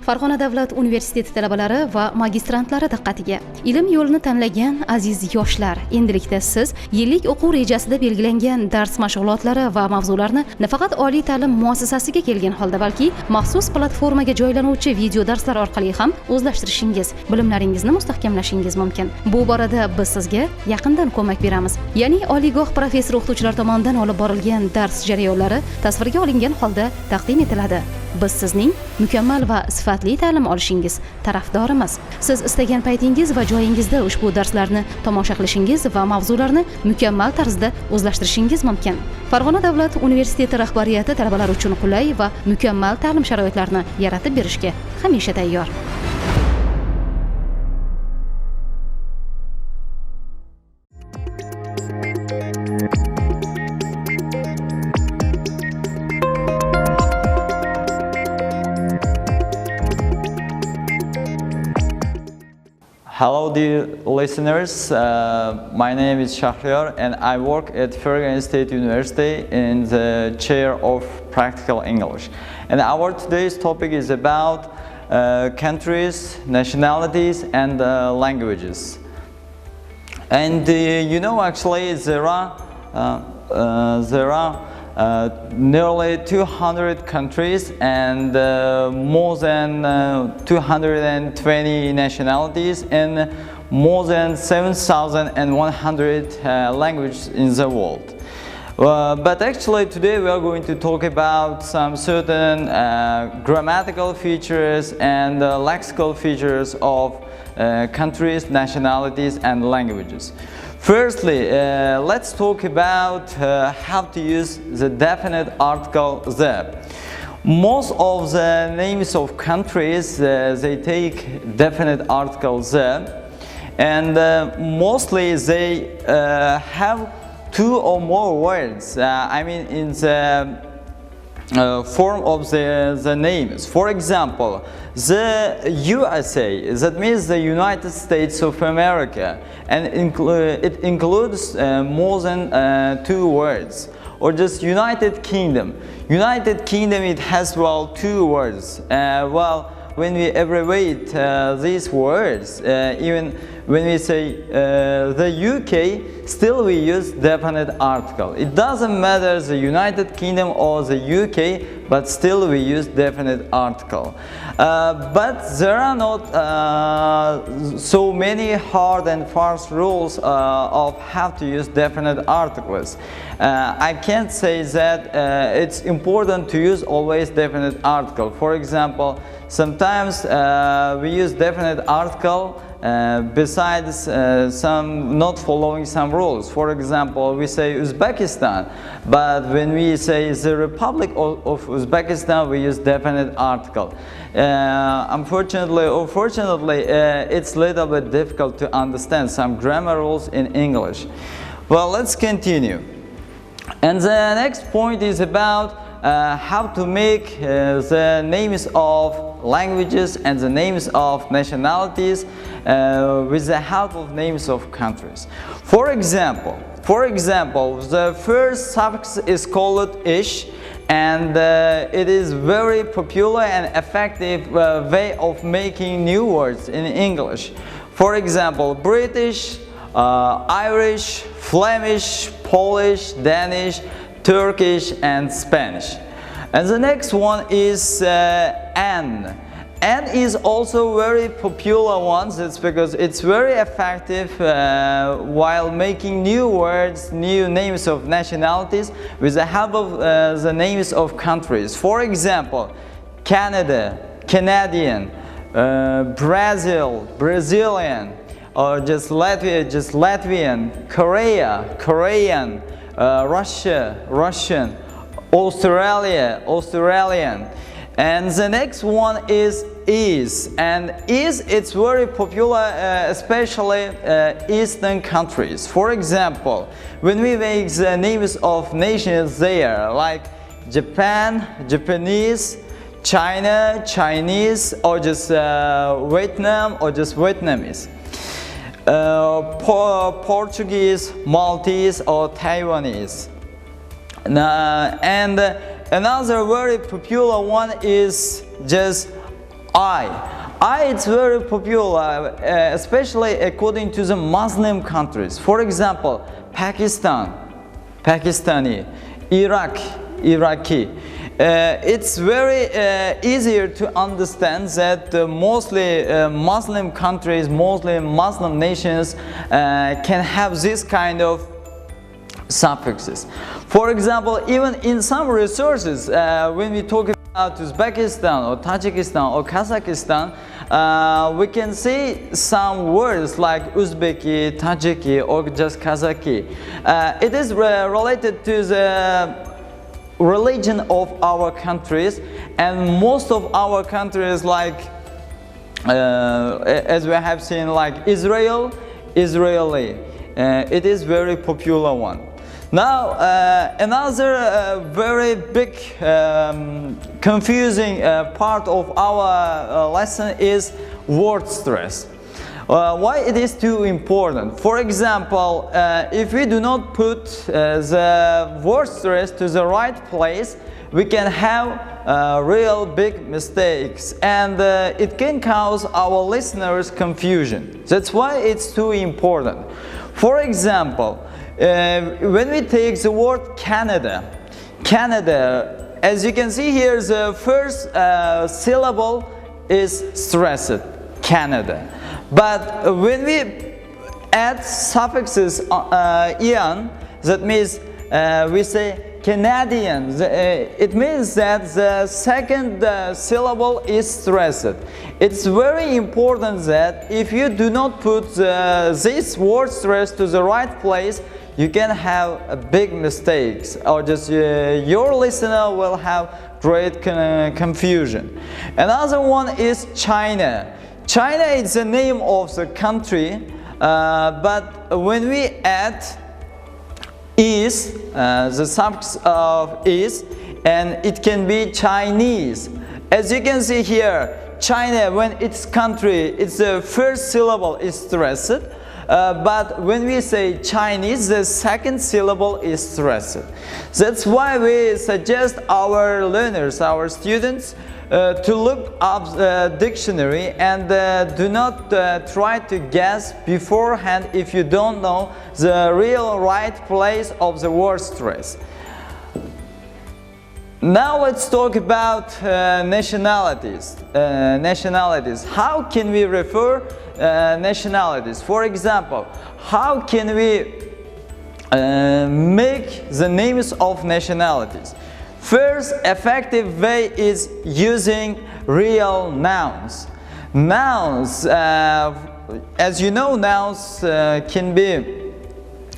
Farg'ona davlat universiteti talabalari va magistrantlari diqqatiga. Ilm yo'lini tanlagan aziz yoshlar, endilikda siz yillik o'quv rejasida belgilangan dars mashg'ulotlari va mavzularni nafaqat oliy ta'lim muassasasiga kelgan holda, balki maxsus platformaga joylanuvchi video darslar orqali ham o'zlashtirishingiz, bilimlaringizni mustahkamlashingiz mumkin. Bu borada biz sizga yaqindan ko'mak beramiz. Ya'ni oliygoh professor o'qituvchilar tomonidan olib borilgan dars jarayonlari tasvirga olingan holda taqdim etiladi. Biz sizning mukammal va sifatli ta'lim olishingiz tarafdorimiz. Siz istagan paytingiz va joyingizda ushbu darslarni tomosha qilishingiz va mavzularni mukammal tarzda o'zlashtirishingiz mumkin. Farg'ona davlat universiteti rahbariyati talabalar uchun qulay va mukammal ta'lim sharoitlarini yaratib berishga hamisha tayyor. Hello dear listeners, my name is Shahriyor and I work at Fergana State University in the chair of Practical English. And our today's topic is about countries, nationalities and languages. And you know, actually there are nearly 200 countries and more than 220 nationalities and more than 7,100 languages in the world. But actually today we are going to talk about some certain grammatical features and lexical features of countries, nationalities and languages. Firstly, let's talk about how to use the definite article the. Most of the names of countries, they take definite article the, and mostly they have two or more words, I mean in the form of the names. For example, the USA, that means the United States of America, and it includes more than two words. Or just United Kingdom. United Kingdom, it has two words. When we abbreviate these words, even when we say the UK, still we use definite article. It doesn't matter the United Kingdom or the UK, but still we use definite article. But there are not so many hard and fast rules of how to use definite articles. I can't say that it's important to use always definite article. For example, sometimes we use definite article besides some not following some rules. For example, we say Uzbekistan, but when we say the Republic of Uzbekistan, we use definite article. Unfortunately or fortunately, it's a little bit difficult to understand some grammar rules in English. Well, let's continue. And the next point is about how to make the names of languages and the names of nationalities with the help of names of countries. For example, the first suffix is called ish, and it is very popular and effective way of making new words in English. For example, British, Irish, Flemish, Polish, Danish, Turkish and Spanish. And the next one is N. N is also very popular one. That's because it's very effective while making new words, new names of nationalities with the help of the names of countries. For example, Canada, Canadian, Brazil, Brazilian, or just Latvia, just Latvian, Korea, Korean, Russia, Russian, Australia, Australian. And the next one is and it's very popular, especially Eastern countries. For example, when we make the names of nations there, like Japan, Japanese, China, Chinese, or just Vietnam, or just Vietnamese. Portuguese, Maltese, or Taiwanese. And another very popular one is just It's very popular, especially according to the Muslim countries. For example, Pakistan, Pakistani, Iraqi. It's very easier to understand that mostly Muslim countries, mostly Muslim nations can have this kind of suffixes. For example, even in some resources, when we talk about Uzbekistan or Tajikistan or Kazakhstan, we can see some words like Uzbeki, Tajiki, or just Kazaki. It is related to the religion of our countries, and most of our countries, like as we have seen, like Israeli, it is very popular one. Now another very big confusing part of our lesson is word stress. Why it is too important? For example, if we do not put the word stress to the right place, we can have real big mistakes, and it can cause our listeners confusion. That's why it's too important. For example, when we take the word Canada, as you can see here, the first syllable is stressed, Canada. But when we add suffixes ian, that means we say Canadian. It means that the second syllable is stressed. It's very important that if you do not put this word stress to the right place, you can have big mistakes, or just your listener will have great confusion. Another one is China. China is the name of the country, but when we add is, the suffix of is, and it can be Chinese. As you can see here, China, when it's country, it's the first syllable is stressed, but when we say Chinese, the second syllable is stressed. That's why we suggest our learners, our students, to look up the dictionary and do not try to guess beforehand if you don't know the real right place of the word stress. Now let's talk about nationalities. How can we refer nationalities? For example, how can we make the names of nationalities? First effective way is using real nouns. Nouns, as you know, nouns can be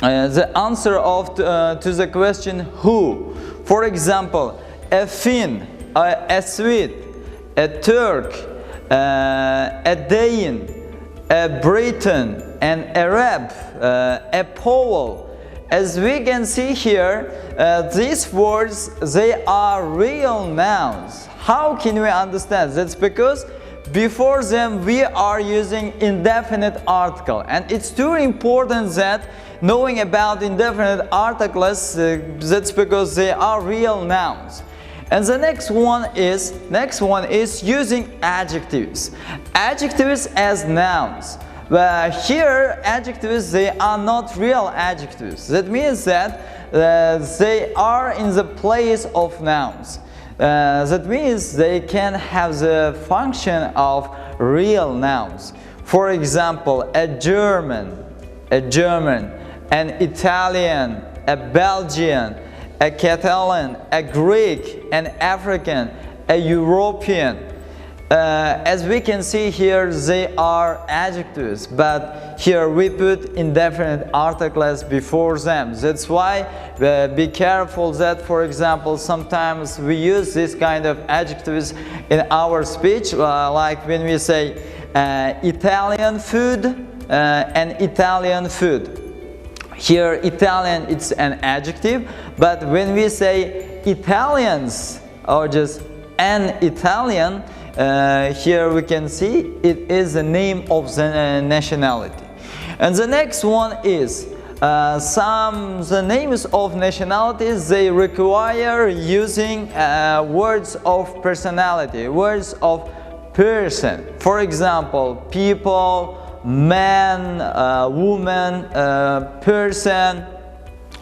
the answer to the question who. For example, a Finn, a Swede, a Turk, a Dane, a Briton, an Arab, a Pole. As we can see here, these words, they are real nouns. How can we understand? That's because before them we are using indefinite article, and it's too important that knowing about indefinite articles, that's because they are real nouns. And the next one is using adjectives. Adjectives as nouns. Here, adjectives, they are not real adjectives. That means that they are in the place of nouns. That means they can have the function of real nouns. For example, a German, an Italian, a Belgian, a Catalan, a Greek, an African, a European. As we can see here, they are adjectives, but here we put indefinite articles before them. That's why be careful that, for example, sometimes we use this kind of adjectives in our speech, like when we say Italian food, an Italian food. Here Italian, it's an adjective, but when we say Italians or just an Italian, here we can see it is the name of the nationality. And the next one is the names of nationalities, they require using words of personality, words of person. For example, people, man, woman, person,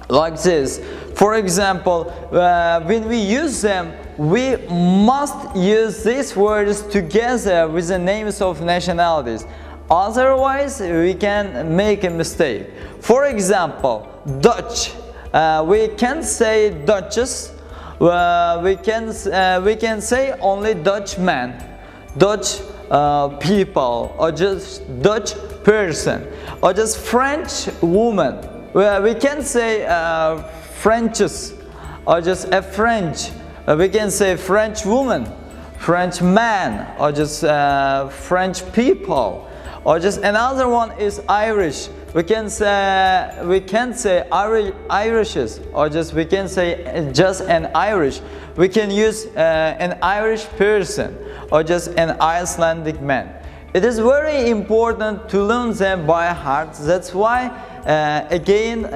like this. For example, when we use them, we must use these words together with the names of nationalities. Otherwise, we can make a mistake. For example, Dutch. We can say Dutches. We can say only Dutchman, Dutch people, or just Dutch person, or just French woman. We can say Frenches, or just a French. We can say French woman, French man, or just French people. Or just another one is Irish. We can say Irishes, or just we can say just an Irish. We can use an Irish person, or just an Icelandic man. It is very important to learn them by heart. That's why again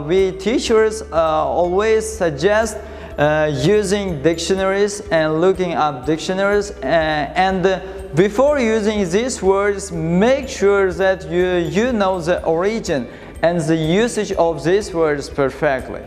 we teachers always suggest using dictionaries and looking up dictionaries, and before using these words, make sure that you know the origin and the usage of these words perfectly.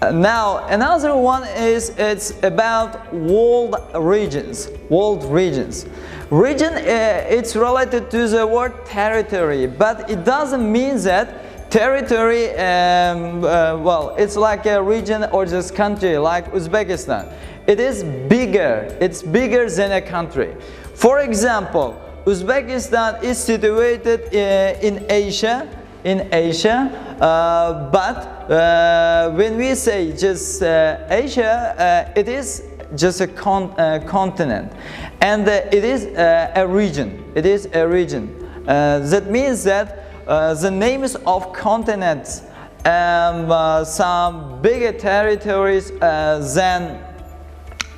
Now another one is it's about world regions. World regions. Region it's related to the word territory, but it doesn't mean that territory well, it's like a region or just country like Uzbekistan. It is bigger. It's bigger than a country. For example, Uzbekistan is situated in Asia. But when we say just Asia, it is just a continent, and it is a region. It is a region. That means that the names of continents and some bigger territories than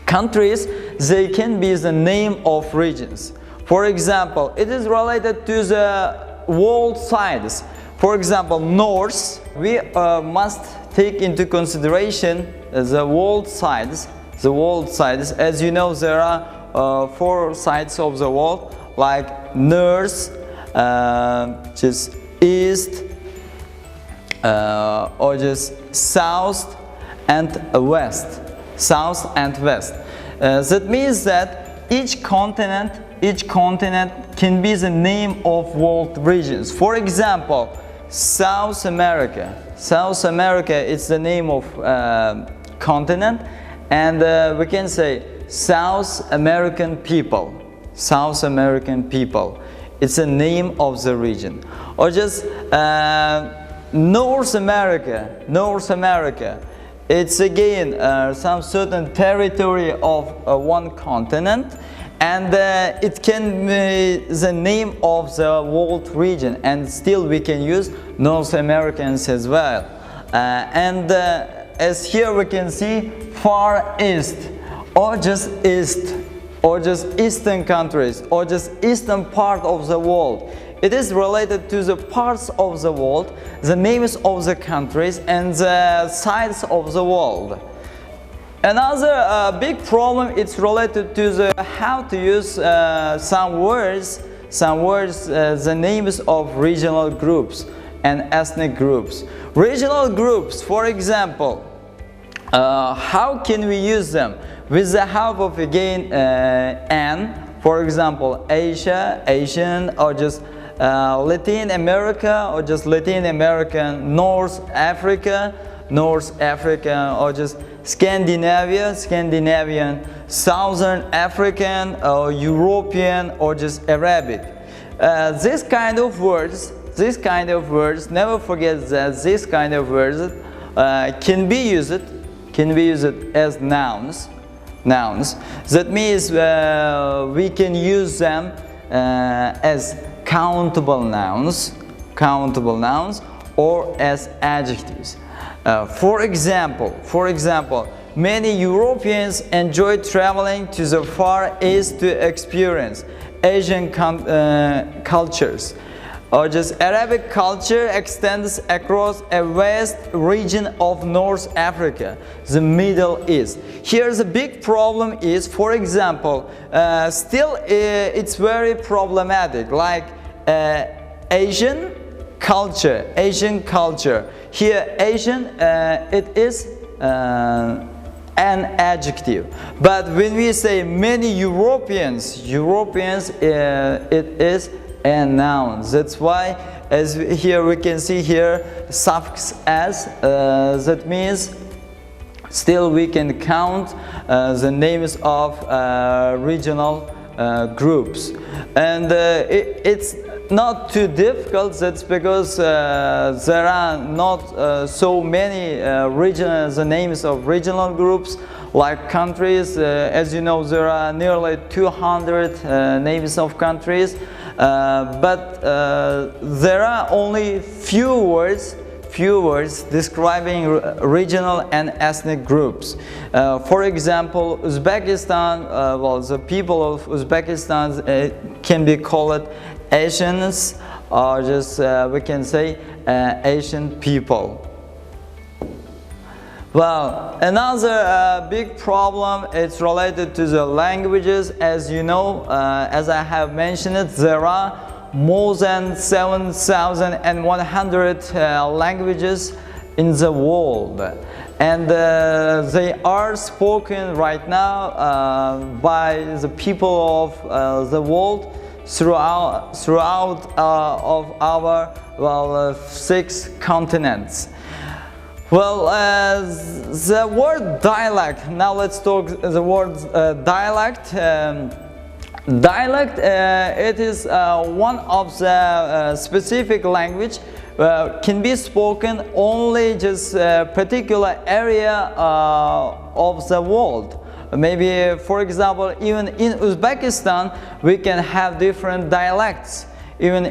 countries, they can be the name of regions. For example, it is related to the world size. For example, North, we must take into consideration the world sides. The world sides, as you know, there are 4 sides of the world, like North, just East, or just South and West. South and West. That means that each continent can be the name of world regions. For example, South America. South America is the name of continent, and we can say South American people. South American people. It's the name of the region. Or just North America. North America. It's again some certain territory of one continent, and it can be the name of the world region, and still we can use North Americans as well. As here we can see Far East, or just East, or just Eastern countries, or just Eastern part of the world. It is related to the parts of the world, the names of the countries, and the sides of the world. Another big problem is related to the how to use some words, the names of regional groups and ethnic groups. Regional groups, for example, how can we use them? With the help of again an, for example, Asia, Asian, or just Latin America, or just Latin American, North Africa, or just Scandinavia, Scandinavian, Southern African, or European, or just Arabic. This kind of words, never forget that this kind of words can be used as nouns. That means we can use them as countable nouns, or as adjectives. For example, many Europeans enjoy traveling to the Far East to experience Asian cultures. or just Arabic culture extends across a vast region of North Africa, the Middle East. Here's a big problem is, for example, still it's very problematic, like Asian culture. Here Asian, it is an adjective, but when we say many Europeans, it is a noun. That's why, as here we can see here, suffix as, that means still we can count the names of regional groups, and it's not too difficult. That's because there are not so many the names of regional groups like countries. As you know, there are nearly 200 names of countries, but there are only few words describing regional and ethnic groups. For example, Uzbekistan, well, the people of Uzbekistan can be called Asians, or just we can say Asian people. Well, another big problem is related to the languages. As you know, as I have mentioned it, there are more than 7,100 languages in the world, and they are spoken right now by the people of the world throughout of our 6 continents. Well, the word dialect. Now let's talk the word dialect. Dialect, it is one of the specific language can be spoken only just a particular area of the world. Maybe, for example, even in Uzbekistan we can have different dialects. Even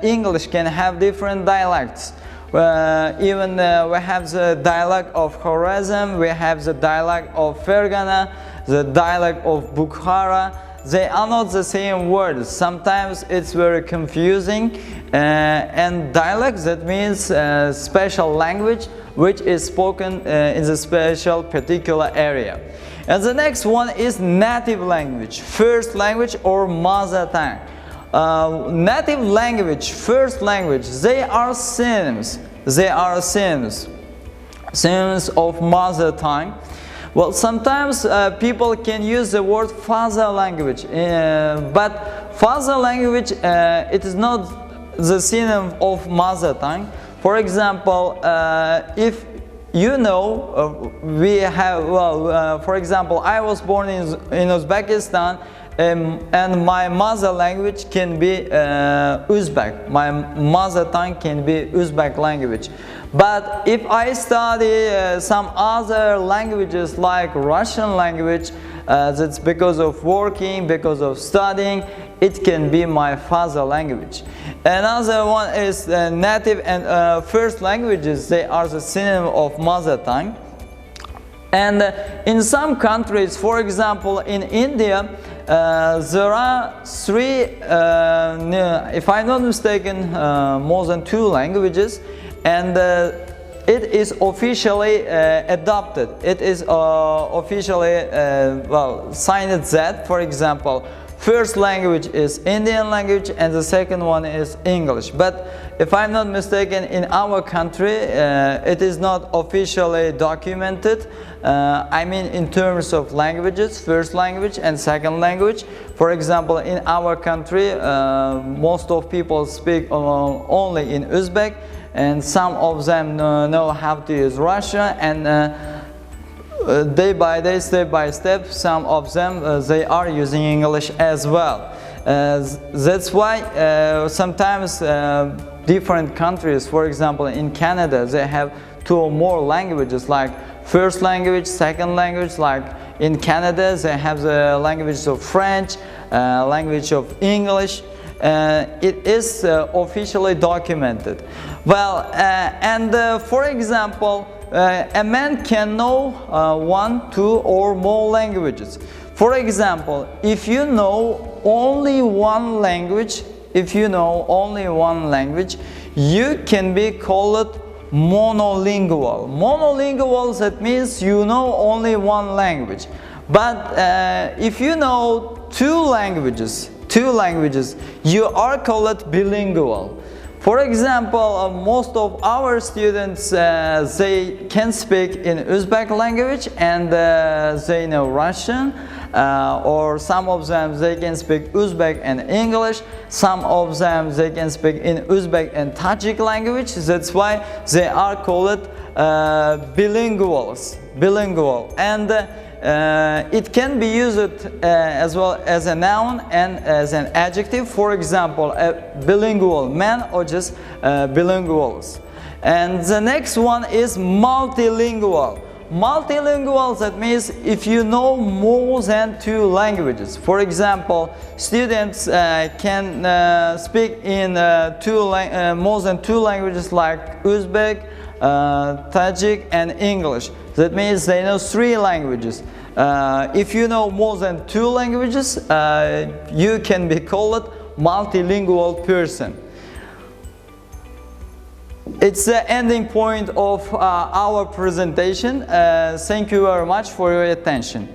English can have different dialects. Even we have the dialect of Khwarezm, we have the dialect of Fergana, the dialect of Bukhara. They are not the same words. Sometimes it's very confusing. And dialect, that means special language which is spoken in the special particular area. And the next one is native language, first language or mother tongue. Native language, first language, they are synonyms. Synonyms of mother tongue. Well, sometimes people can use the word father language, but father language, it is not the synonym of mother tongue. For example, if you know, we have, for example, I was born in Uzbekistan, and my mother language can be Uzbek. My mother tongue can be Uzbek language. But if I study some other languages like Russian language, that's because of working, because of studying, it can be my father language. Another one is native and first languages. They are the synonym of mother tongue. And in some countries, for example, in India, there are 3, if I'm not mistaken, more than 2 languages, and it is officially adopted. It is officially signed that, for example, first language is Indian language and the second one is English. But if I'm not mistaken, in our country, it is not officially documented. I mean, in terms of languages, first language and second language. For example, in our country, most of people speak only in Uzbek, and some of them know how to use Russian, and day by day, step by step, some of them they are using English as well. That's why sometimes different countries, for example in Canada, they have 2 or more languages, like first language, second language. Like in Canada, they have the languages of French, language of English. It is officially documented. Well, for example, a man can know 1, 2 or more languages. For example, if you know only one language, if you know only one language, you can be called monolingual. Monolingual, that means you know only one language. But if you know two languages, you are called bilingual. For example, most of our students, they can speak in Uzbek language and they know Russian, or some of them they can speak Uzbek and English, some of them they can speak in Uzbek and Tajik language. That's why they are called bilinguals, bilingual. And it can be used as well as a noun and as an adjective. For example, a bilingual man or just bilinguals. And the next one is multilingual. Multilingual, that means if you know more than two languages. For example, students can speak in more than two languages like Uzbek, Tajik and English. That means they know three languages. If you know more than two languages, you can be called multilingual person. It's the ending point of our presentation. Thank you very much for your attention.